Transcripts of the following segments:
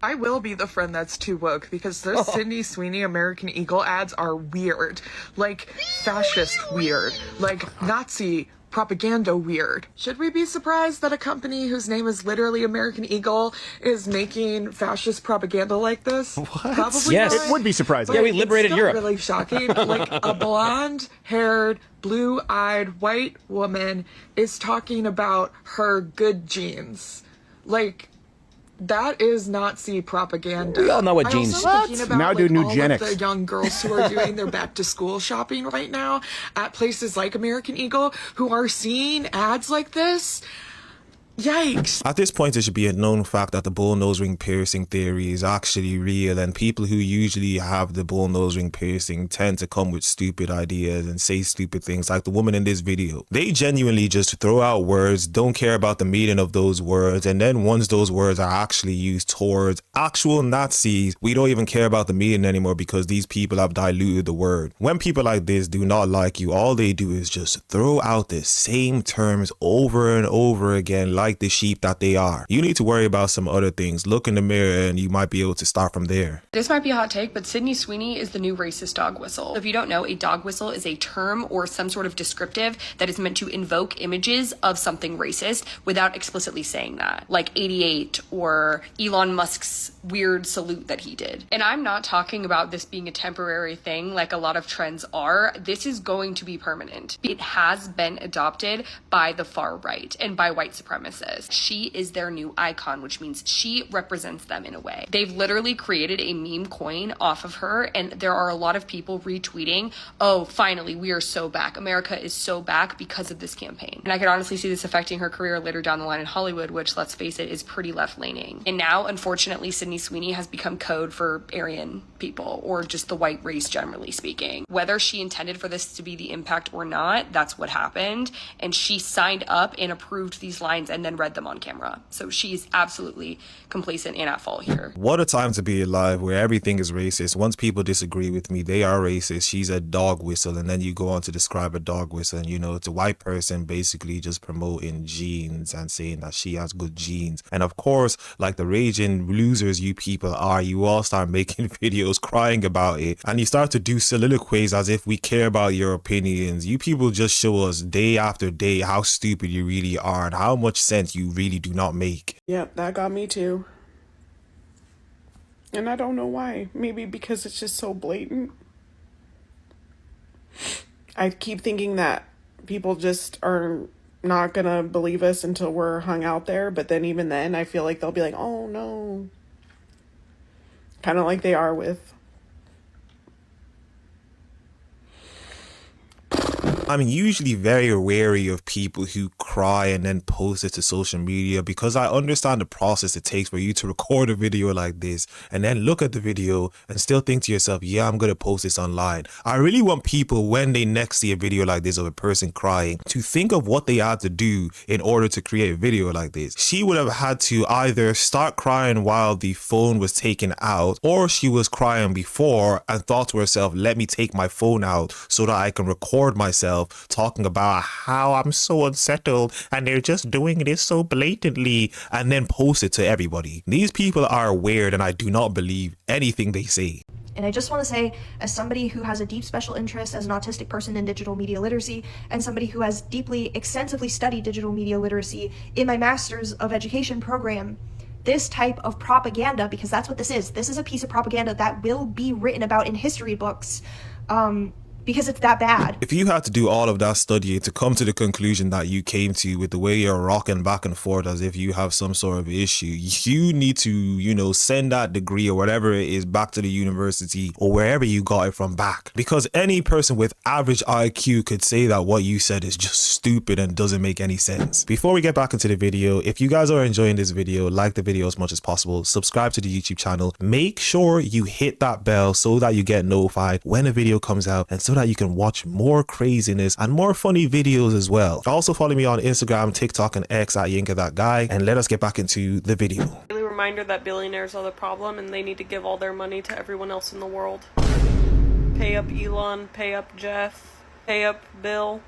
I will be the friend that's too woke because those Sydney Sweeney American Eagle ads are weird. Like, fascist weird. Like, Nazi propaganda weird. Should we be surprised that a company whose name is literally American Eagle is making fascist propaganda like this? What? Probably Yes. not. It would be surprising. Yeah, we liberated it's still Europe. Really shocking. Like, a blonde-haired, blue-eyed white woman is talking about her good genes. Like, that is Nazi propaganda. We all know what genes. About, now do all eugenics. of the young girls who are doing their back to school shopping right now at places like American Eagle who are seeing ads like this. Yikes. At this point, it should be a known fact that the bullnose ring piercing theory is actually real, and people who usually have the bullnose ring piercing tend to come with stupid ideas and say stupid things, like the woman in this video. They genuinely just throw out words, don't care about the meaning of those words, and then once those words are actually used towards actual Nazis, we don't even care about the meaning anymore because these people have diluted the word. When people like this do not like you, all they do is just throw out the same terms over and over again like the sheep that they are. You need to worry about some other things. Look in the mirror and you might be able to start from there. This might be a hot take, but Sydney Sweeney is the new racist dog whistle. If you don't know, a dog whistle is a term or some sort of descriptive that is meant to invoke images of something racist without explicitly saying that, like 88 or Elon Musk's weird salute that he did. And I'm not talking about this being a temporary thing like a lot of trends are. This is going to be permanent. It has been adopted by the far right and by white supremacists. She is their new icon, which means she represents them in a way. They've literally created a meme coin off of her, and there are a lot of people retweeting, oh, finally, we are so back. America is so back because of this campaign. And I could honestly see this affecting her career later down the line in Hollywood, which, let's face it, is pretty left-leaning. And now, unfortunately, Sydney Sweeney has become code for Aryan people, or just the white race generally speaking. Whether she intended for this to be the impact or not, that's what happened. And she signed up and approved these lines and then read them on camera. So she's absolutely complacent and at fault here. What a time to be alive where everything is racist. Once people disagree with me, they are racist. She's a dog whistle, and then you go on to describe a dog whistle, and you know, it's a white person basically just promoting genes and saying that she has good genes. And of course, like the raging losers you people are, you all start making videos crying about it, and you start to do soliloquies as if we care about your opinions. You people just show us day after day how stupid you really are and how much sense you really do not make. Yep, that got me too. And I don't know why. Maybe because it's just so blatant. I keep thinking that people just are not gonna believe us until we're hung out there, but then even then I feel like they'll be like, oh no. Kind of like they are with. I'm usually very wary of people who cry and then post it to social media because I understand the process it takes for you to record a video like this and then look at the video and still think to yourself, yeah, I'm going to post this online. I really want people, when they next see a video like this of a person crying, to think of what they had to do in order to create a video like this. She would have had to either start crying while the phone was taken out, or she was crying before and thought to herself, let me take my phone out so that I can record myself talking about how I'm so unsettled and they're just doing this so blatantly, and then post it to everybody. These people are weird and I do not believe anything they say. And I just want to say, as somebody who has a deep special interest as an autistic person in digital media literacy, and somebody who has deeply, extensively studied digital media literacy in my Master's of Education program, this type of propaganda, because that's what this is a piece of propaganda that will be written about in history books, because it's that bad. If you had to do all of that studying to come to the conclusion that you came to with the way you're rocking back and forth as if you have some sort of issue, you need to, you know, send that degree or whatever it is back to the university or wherever you got it from back. Because any person with average IQ could say that what you said is just stupid and doesn't make any sense. Before we get back into the video, if you guys are enjoying this video, like the video as much as possible, subscribe to the YouTube channel, make sure you hit that bell so that you get notified when a video comes out, and so that you can watch more craziness and more funny videos as well. Also follow me on Instagram, TikTok, and X at YinkaThatGuy, and let us get back into the video. Daily reminder that billionaires are the problem and they need to give all their money to everyone else in the world. Pay up Elon, pay up Jeff, pay up Bill.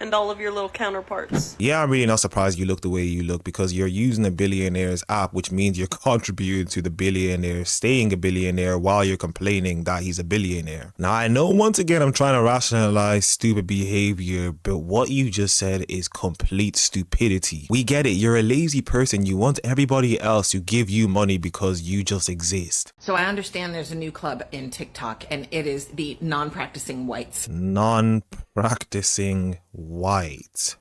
and all of your little counterparts. Yeah, I'm really not surprised you look the way you look because you're using a billionaire's app, which means you're contributing to the billionaire staying a billionaire while you're complaining that he's a billionaire. Now, I know once again I'm trying to rationalize stupid behavior, but what you just said is complete stupidity. We get it. You're a lazy person. You want everybody else to give you money because you just exist. So I understand there's a new club in TikTok, and it is the non-practicing whites. Non-practicing white.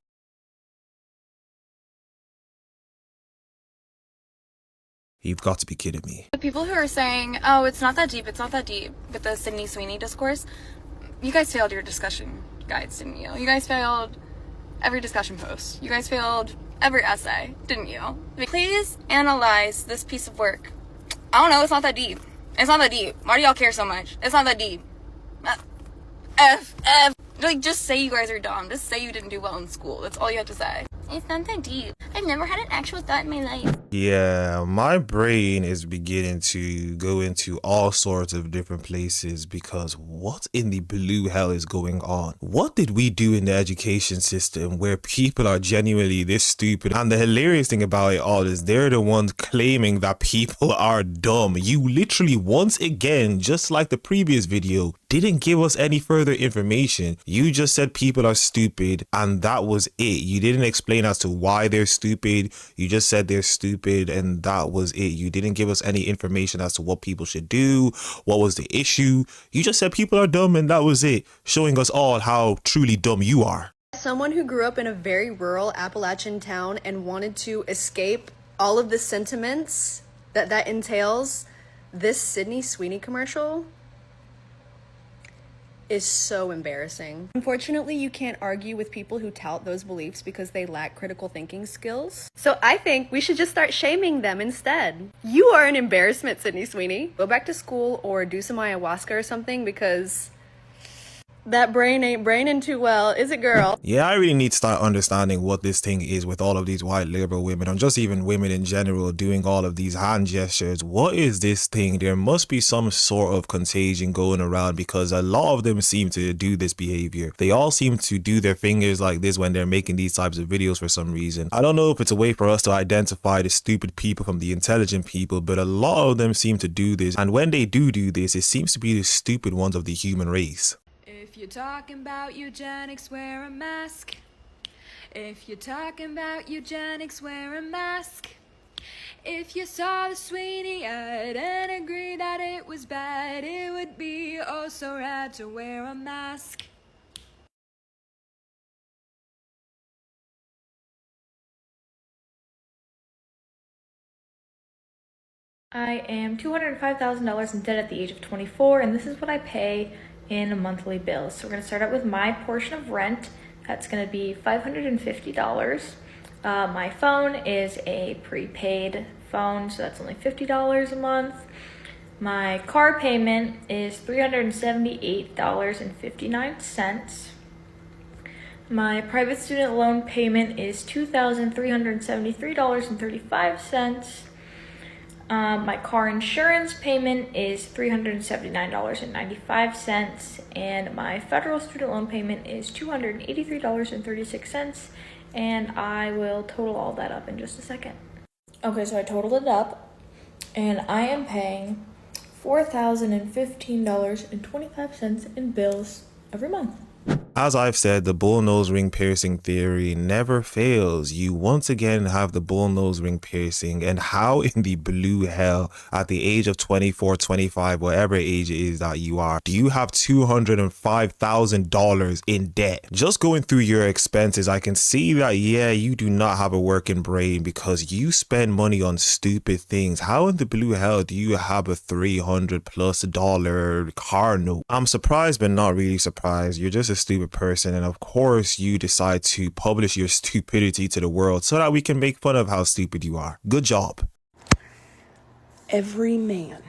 You've got to be kidding me. The people who are saying, oh, it's not that deep, with the Sydney Sweeney discourse, you guys failed your discussion guides, didn't you? You guys failed every discussion post. You guys failed every essay, didn't you? Please analyze this piece of work. I don't know, it's not that deep. It's not that deep. Why do y'all care so much? It's not that deep. F. Like, just say you guys are dumb. Just say you didn't do well in school. That's all you have to say. It's not that deep. I've never had an actual thought in my life. Yeah, my brain is beginning to go into all sorts of different places because what in the blue hell is going on? What did we do in the education system where people are genuinely this stupid? And the hilarious thing about it all is they're the ones claiming that people are dumb. You literally, once again, just like the previous video, didn't give us any further information. You just said people are stupid and that was it. You didn't explain as to why they're stupid. You just said they're stupid and that was it. You didn't give us any information as to what people should do. What was the issue? You just said people are dumb and that was it, showing us all how truly dumb you are. Someone who grew up in a very rural Appalachian town and wanted to escape all of the sentiments that entails, this Sydney Sweeney commercial is so embarrassing. Unfortunately, you can't argue with people who tout those beliefs because they lack critical thinking skills. So I think we should just start shaming them instead. You are an embarrassment, Sydney Sweeney. Go back to school or do some ayahuasca or something because that brain ain't braining too well, is it, girl? Yeah, I really need to start understanding what this thing is with all of these white liberal women, and just even women in general doing all of these hand gestures. What is this thing? There must be some sort of contagion going around because a lot of them seem to do this behavior. They all seem to do their fingers like this when they're making these types of videos for some reason. I don't know if it's a way for us to identify the stupid people from the intelligent people, but a lot of them seem to do this, and when they do this, it seems to be the stupid ones of the human race. If you're talking about eugenics, wear a mask. If you're talking about eugenics, wear a mask. If you saw the Sweeney ad and agree that it was bad, it would be oh so rad to wear a mask. I am $205,000 in debt at the age of 24, and this is what I pay in a monthly bill. So we're going to start out with my portion of rent. That's going to be $550. My phone is a prepaid phone, so that's only $50 a month. My car payment is $378.59. My private student loan payment is $2,373.35. My car insurance payment is $379.95, and my federal student loan payment is $283.36, and I will total all that up in just a second. Okay, so I totaled it up, and I am paying $4,015.25 in bills every month. As I've said, the bullnose ring piercing theory never fails. You once again have the bullnose ring piercing, and how in the blue hell at the age of 24, 25, whatever age it is that you are, do you have $205,000 in debt? Just going through your expenses, I can see that, yeah, you do not have a working brain because you spend money on stupid things. How in the blue hell do you have a $300+ car note? I'm surprised, but not really surprised. You're just a stupid person, and of course you decide to publish your stupidity to the world so that we can make fun of how stupid you are. Good job. Every man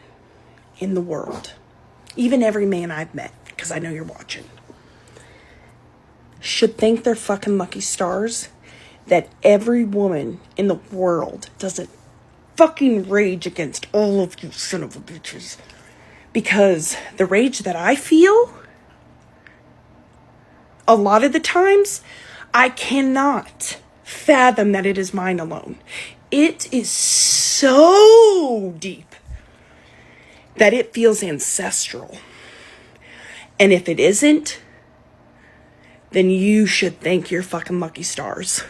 in the world, even every man I've met, because I know you're watching, should thank their fucking lucky stars that every woman in the world doesn't fucking rage against all of you son of a bitches. Because the rage that I feel, a lot of the times, I cannot fathom that it is mine alone. It is so deep that it feels ancestral. And if it isn't, then you should thank your fucking lucky stars.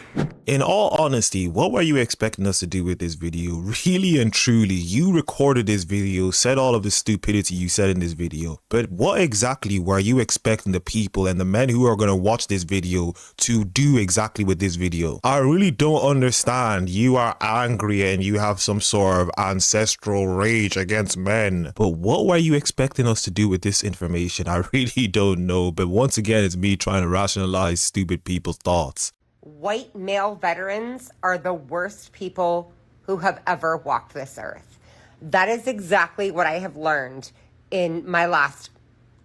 In all honesty, what were you expecting us to do with this video? Really and truly, you recorded this video, said all of the stupidity you said in this video, but what exactly were you expecting the people and the men who are going to watch this video to do exactly with this video? I really don't understand. You are angry and you have some sort of ancestral rage against men, but what were you expecting us to do with this information? I really don't know, but once again, it's me trying to rationalize stupid people's thoughts. White male veterans are the worst people who have ever walked this earth. That is exactly what I have learned in my last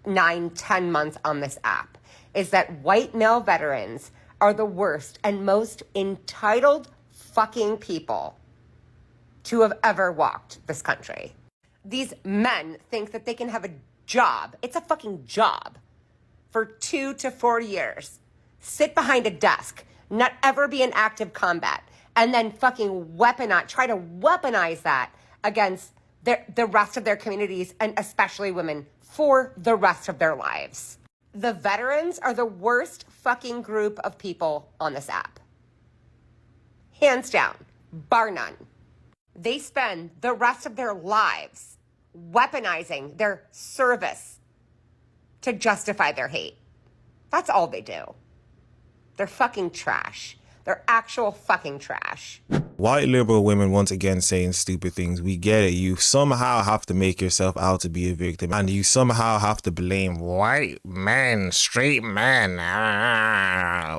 9-10 months on this app, is that white male veterans are the worst and most entitled fucking people to have ever walked this country. These men think that they can have a job. It's a fucking job for 2 to 4 years. Sit behind a desk, not ever be in active combat, and then fucking try to weaponize that against the rest of their communities, and especially women, for the rest of their lives. The veterans are the worst fucking group of people on this app. Hands down, bar none. They spend the rest of their lives weaponizing their service to justify their hate. That's all they do. They're fucking trash. They're actual fucking trash. White liberal women once again saying stupid things. We get it. You somehow have to make yourself out to be a victim, and you somehow have to blame white men, straight men.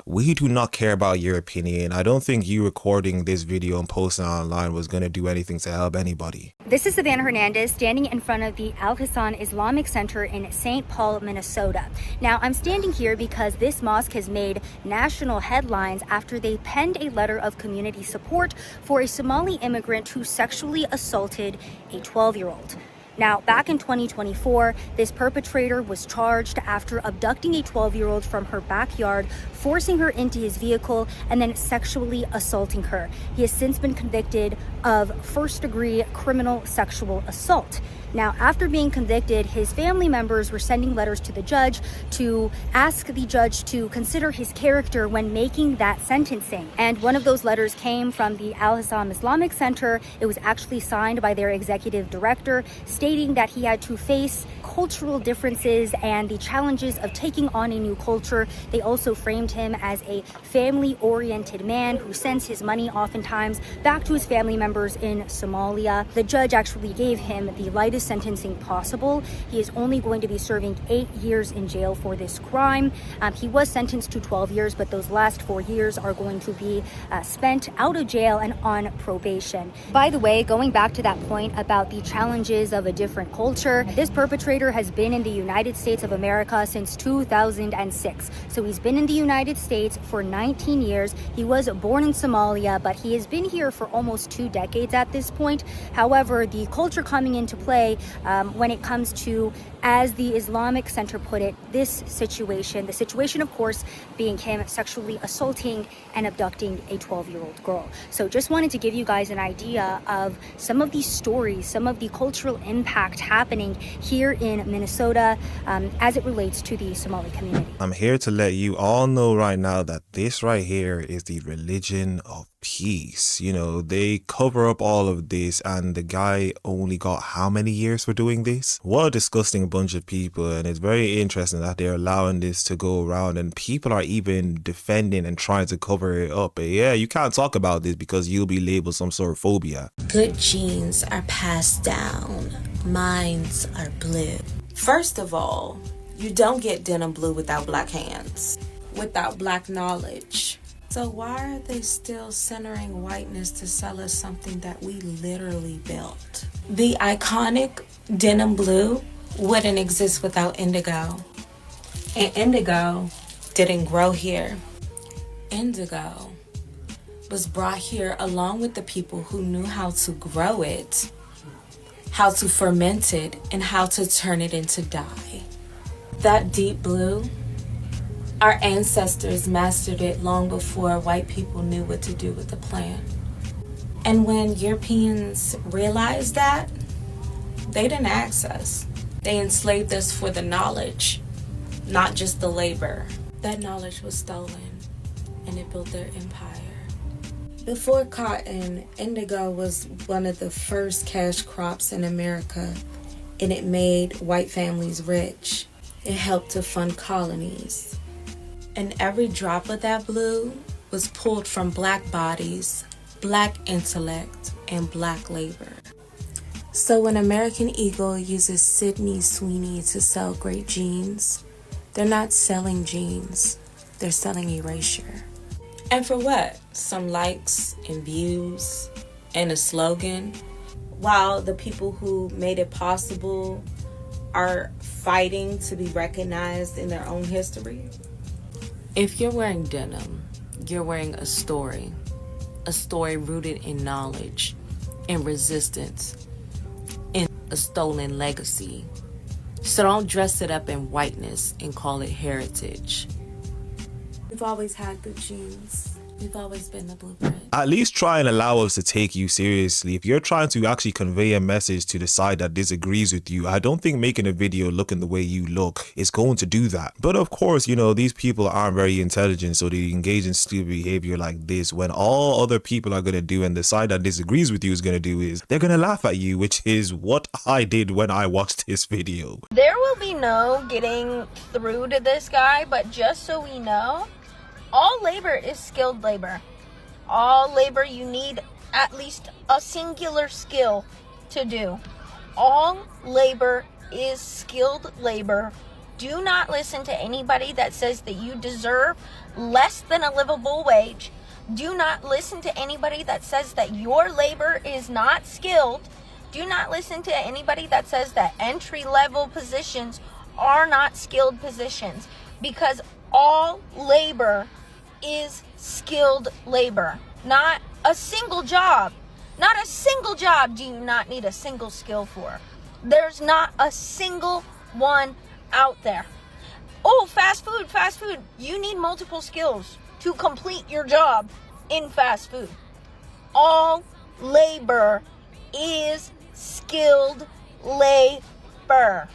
We do not care about your opinion. I don't think you recording this video and posting it online was going to do anything to help anybody. This is Savannah Hernandez standing in front of the Al Hassan Islamic Center in St. Paul, Minnesota. Now, I'm standing here because this mosque has made national headlines after they penned a letter of community support for a Somali immigrant who sexually assaulted a 12-year-old. Now, back in 2024, this perpetrator was charged after abducting a 12-year-old from her backyard, forcing her into his vehicle, and then sexually assaulting her. He has since been convicted of first-degree criminal sexual assault. Now, after being convicted, his family members were sending letters to the judge to ask the judge to consider his character when making that sentencing. And one of those letters came from the Al Hassan Islamic Center. It was actually signed by their executive director, stating that he had to face cultural differences and the challenges of taking on a new culture. They also framed him as a family-oriented man who sends his money oftentimes back to his family members in Somalia. The judge actually gave him the lightest sentencing possible. He is only going to be serving 8 years in jail for this crime. He was sentenced to 12 years, but those last 4 years are going to be spent out of jail and on probation. By the way, going back to that point about the challenges of a different culture, this perpetrator has been in the United States of America since 2006. So he's been in the United States for 19 years. He was born in Somalia, but he has been here for almost 2 decades at this point. However, the culture coming into play when it comes to, as the Islamic Center put it, this situation, the situation, of course, being him sexually assaulting and abducting a 12-year-old girl. So just wanted to give you guys an idea of some of these stories, some of the cultural impact happening here in Minnesota as it relates to the Somali community. I'm here to let you all know right now that this right here is the religion of peace. You know, they cover up all of this, and the guy only got how many years for doing this? What a disgusting bunch of people. And it's very interesting that they're allowing this to go around, and people are even defending and trying to cover it up. But yeah, you can't talk about this because you'll be labeled some sort of phobia. Good genes are passed down. Minds are blue. First of all, you don't get denim blue without black hands, without black knowledge. So why are they still centering whiteness to sell us something that we literally built? The iconic denim blue wouldn't exist without indigo. And indigo didn't grow here. Indigo was brought here along with the people who knew how to grow it, how to ferment it, and how to turn it into dye. That deep blue Our ancestors mastered it long before white people knew what to do with the plant. And when Europeans realized that, they didn't ask us. They enslaved us for the knowledge, not just the labor. That knowledge was stolen, and it built their empire. Before cotton, indigo was one of the first cash crops in America, and it made white families rich. It helped to fund colonies. And every drop of that blue was pulled from black bodies, black intellect, and black labor. So when American Eagle uses Sydney Sweeney to sell great jeans, they're not selling jeans, they're selling erasure. And for what? Some likes and views and a slogan, while the people who made it possible are fighting to be recognized in their own history. If you're wearing denim, you're wearing a story rooted in knowledge, in resistance, in a stolen legacy. So don't dress it up in whiteness and call it heritage. We've always had good jeans. We've always been the blueprint. At least try and allow us to take you seriously. If you're trying to actually convey a message to the side that disagrees with you, I don't think making a video looking the way you look is going to do that. But of course, you know, these people aren't very intelligent, so they engage in stupid behavior like this when all other people are going to do and the side that disagrees with you is going to do is they're going to laugh at you, which is what I did when I watched this video. There will be no getting through to this guy, but just so we know, all labor is skilled labor. All labor, you need at least a singular skill to do. All labor is skilled labor. Do not listen to anybody that says that you deserve less than a livable wage. Do not listen to anybody that says that your labor is not skilled. Do not listen to anybody that says that entry-level positions are not skilled positions, because all labor is skilled labor. Not a single job. Not a single job do you not need a single skill for. There's not a single one out there. Oh, fast food. You need multiple skills to complete your job in fast food. All labor is skilled labor.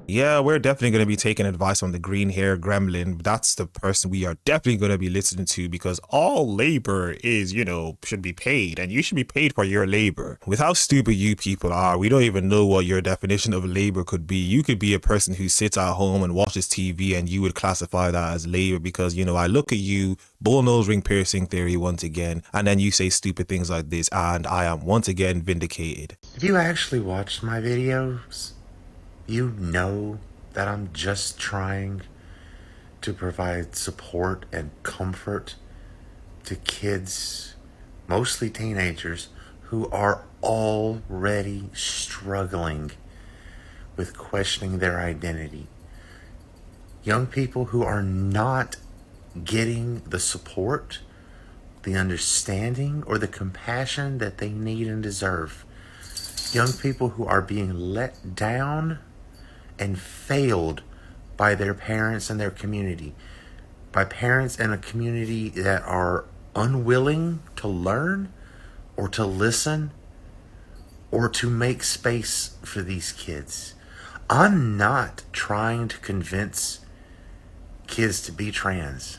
Yeah, we're definitely going to be taking advice from the green hair gremlin. That's the person we are definitely going to be listening to, because all labor is, you know, should be paid, and you should be paid for your labor. With how stupid you people are, we don't even know what your definition of labor could be. You could be a person who sits at home and watches TV and you would classify that as labor because, you know, I look at you, bullnose ring piercing theory once again, and then you say stupid things like this and I am once again vindicated. If you actually watched my videos, you know that I'm just trying to provide support and comfort to kids, mostly teenagers, who are already struggling with questioning their identity. Young people who are not getting the support, the understanding, or the compassion that they need and deserve. Young people who are being let down and failed by their parents and their community, by parents and a community that are unwilling to learn or to listen or to make space for these kids. I'm not trying to convince kids to be trans.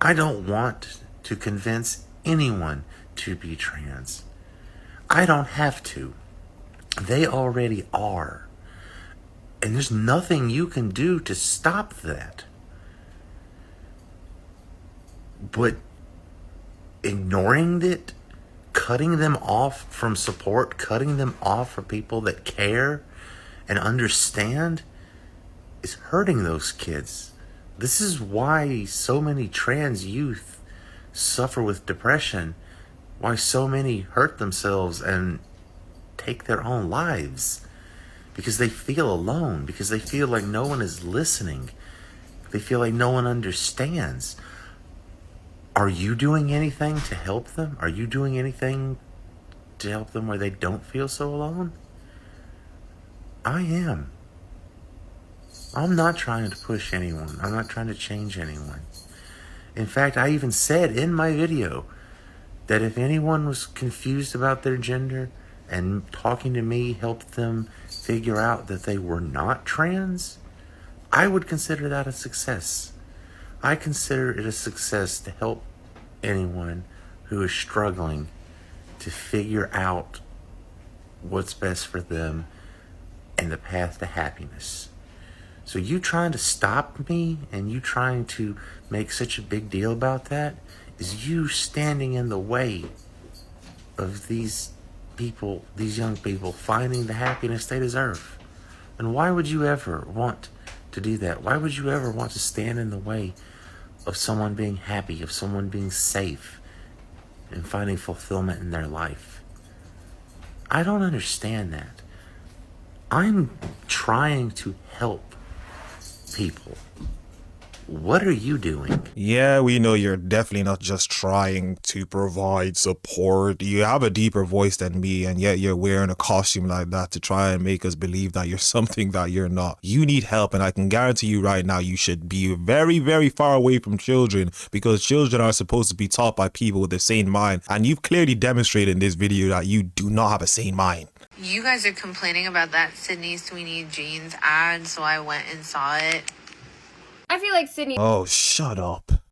I don't want to convince anyone to be trans. I don't have to. They already are. And there's nothing you can do to stop that. But ignoring it, cutting them off from support, cutting them off from people that care and understand, is hurting those kids. This is why so many trans youth suffer with depression, why so many hurt themselves and take their own lives. Because they feel alone, because they feel like no one is listening. They feel like no one understands. Are you doing anything to help them? Are you doing anything to help them where they don't feel so alone? I am. I'm not trying to push anyone. I'm not trying to change anyone. In fact, I even said in my video that if anyone was confused about their gender and talking to me helped them figure out that they were not trans, I would consider that a success. I consider it a success to help anyone who is struggling to figure out what's best for them and the path to happiness. So you trying to stop me and you trying to make such a big deal about that is you standing in the way of these people, these young people, finding the happiness they deserve. And why would you ever want to do that? Why would you ever want to stand in the way of someone being happy, of someone being safe and finding fulfillment in their life? I don't understand that. I'm trying to help people. What are you doing? Yeah, we know you're definitely not just trying to provide support. You have a deeper voice than me, and yet you're wearing a costume like that to try and make us believe that you're something that you're not. You need help, and I can guarantee you right now you should be very, very far away from children, because children are supposed to be taught by people with a sane mind, and you've clearly demonstrated in this video that you do not have a sane mind. You guys are complaining about that Sydney Sweeney jeans ad, so I went and saw it. I feel like Sydney. Oh, shut up.